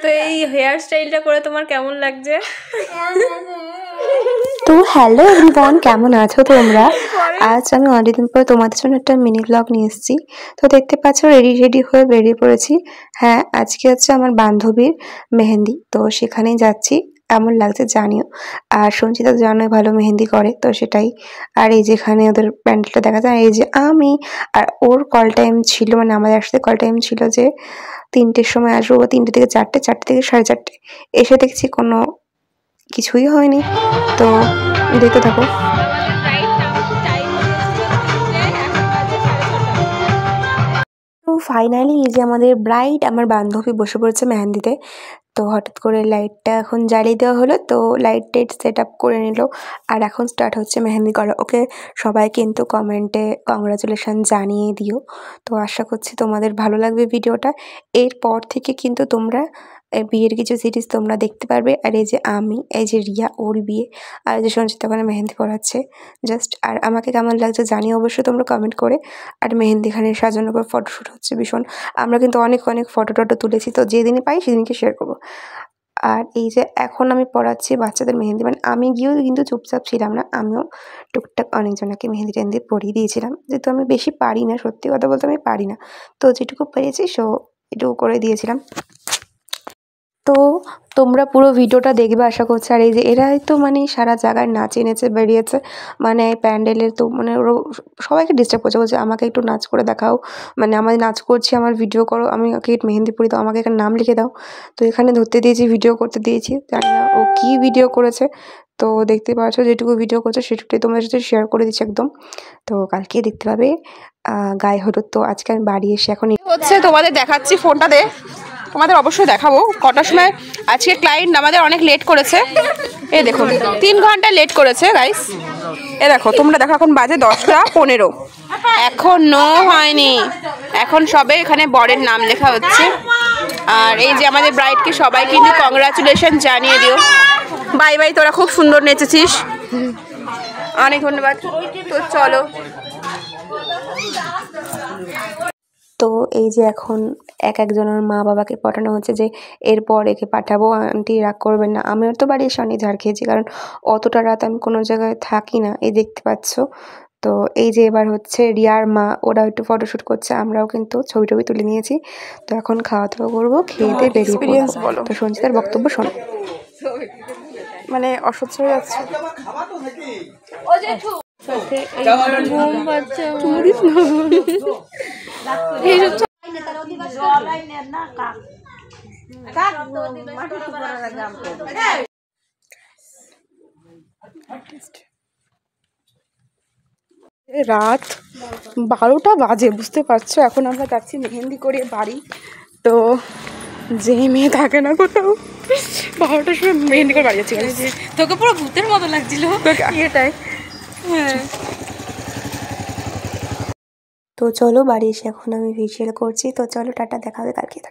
তো এই হেয়ার স্টাইলটা করে তোমার কেমন লাগছে? তো হ্যালো এভরিওয়ান, কেমন আছো তোমরা? আজ আমি অনেকদিন পরে তোমাদের জন্য একটা মিনি ব্লগ নিয়ে এসেছি। তো দেখতে পাচ্ছ রেডি হয়ে বেরিয়ে পড়েছি। হ্যাঁ, আজকে হচ্ছে আমার বান্ধবীর মেহেন্দি, তো সেখানেই যাচ্ছি। কেমন লাগছে জানিও। আর সঞ্চিতা জানোই ভালো মেহেন্দি করে, তো সেটাই। আর এই যেখানে ওদের প্যান্ডেলটা দেখা যায়, এই যে আমি আর ওর কল টাইম ছিল, মানে আমাদের একসাথে কল টাইম ছিল যে 3টের সময় আসবো, 3টে থেকে 4টে, 4টে থেকে 4:30। এসে দেখছি কোনো কিছুই হয়নি। তো দেখতে থাকো। তো ফাইনালি এই যে আমাদের ব্রাইড আমার বান্ধবী বসে পড়েছে মেহেন্দিতে। তো হঠাৎ করে লাইটটা এখন জ্বালিয়ে দেওয়া হলো, তো লাইট টাইট সেট আপ করে নিল। আর এখন স্টার্ট হচ্ছে মেহেন্দি করা। ওকে সবাই কিন্তু কমেন্টে কংগ্রাচুলেশন জানিয়ে দিও। তো আশা করছি তোমাদের ভালো লাগবে ভিডিওটা। এরপর থেকে কিন্তু তোমরা বিয়ের কিছু সিরিজ তোমরা দেখতে পারবে। আর এই যে আমি, এই যে রিয়া, ওর বিয়ে। আর এই যে সঞ্চিতা ওখানে মেহেন্দি পড়াচ্ছে জাস্ট। আর আমাকে কেমন লাগছে জানিও অবশ্যই তোমরা কমেন্ট করে। আর মেহেন্দি এখানে সাজানোর পর ফটোশ্যুট হচ্ছে ভীষণ। আমরা কিন্তু অনেক ফটো টটো তুলেছি, তো যেদিনই পাই সেদিনকে শেয়ার করবো। আর এই যে এখন আমি পড়াচ্ছি বাচ্চাদের মেহেন্দি, মানে আমি গিয়েও কিন্তু চুপচাপ ছিলাম না, আমিও টুকটাক অনেকজনকে মেহেন্দি টেহেন্দি পরিয়ে দিয়েছিলাম। যেহেতু আমি বেশি পারি না, সত্যি কথা বলতে আমি পারি না, তো যেটুকু পেরেছি এটুকু করে দিয়েছিলাম। তো তোমরা পুরো ভিডিওটা দেখবে আশা করছি। আর এই যে এরাই তো মানে সারা জায়গায় নাচে নেচে বেরিয়েছে, মানে এই প্যান্ডেলের। তো মানে ওরা সবাইকে ডিস্টার্ব করছে, বলছে আমাকে একটু নাচ করে দেখাও, মানে আমি নাচ করছি, আমার ভিডিও করো, আমি ওকে মেহেন্দি পরি দাও, আমাকে এখানে নাম লিখে দাও। তো এখানে ধরতে দিয়েছি, ভিডিও করতে দিয়েছি, জানি না ও কী ভিডিও করেছে। তো দেখতে পাচ্ছ যেটুকু ভিডিও করছে সেটুকুই তোমাদের সাথে শেয়ার করে দিচ্ছি একদম। তো কালকে দেখতে পাবে গায়ে হলুদ। তো আজকে আমি বাড়ি এসে এখন হচ্ছে তোমাদের দেখাচ্ছি, ফোনটা দে, তোমাদের অবশ্যই দেখাবো কটার সময়। আজকে ক্লায়েন্ট আমাদের অনেক লেট করেছে, এই দেখুন 3 ঘন্টা লেট করেছে গাইস। এ দেখো, তোমরা দেখো এখন বাজে 10টা 15, এখনো হয়নি, এখন সবে এখানে বরের নাম লেখা হচ্ছে। আর এই যে আমাদের ব্রাইডকে সবাই কিন্তু কংগ্রাচুলেশন জানিয়ে দিও। বাই বাই, তোরা খুব সুন্দর নেচেছিস, অনেক ধন্যবাদ। তো চলো। তো এই যে এখন একজনের মা বাবাকে পাঠানো হচ্ছে যে এরপর একে পাঠাবো, আন্টি রাগ করবেন না। আমিও তো বাড়ি এসে অনেক ঝাড় খেয়েছি, কারণ অতটা রাত আমি কোনো জায়গায় থাকি না, এই দেখতে পাচ্ছ। তো এই যে এবার হচ্ছে রিয়ার মা, ওরা একটু ফটোশ্যুট করছে, আমরাও কিন্তু ছবি টবি তুলে নিয়েছি। তো এখন খাওয়া দাওয়া করবো, খেয়ে দিয়ে বেরিয়ে পড়বো। তো সঞ্চিতার বক্তব্য শোনো। মানে অসহ্য হয়ে যাচ্ছে। রাত 12টা বাজে, বুঝতে পারছো। এখন আমরা যাচ্ছি মেহেন্দি করে বাড়ি। তো যে মেয়ে থাকে না কোথাও, 12টার সময় মেহেন্দি করে বাড়ি যাচ্ছি। তোকে পুরো ভূতের মতো লাগছিল এটাই। হ্যাঁ। তো চলো বাড়ি এসে এখন আমি ফেসিয়াল করছি। তো চলো টাটা, দেখা হবে কালকে। তো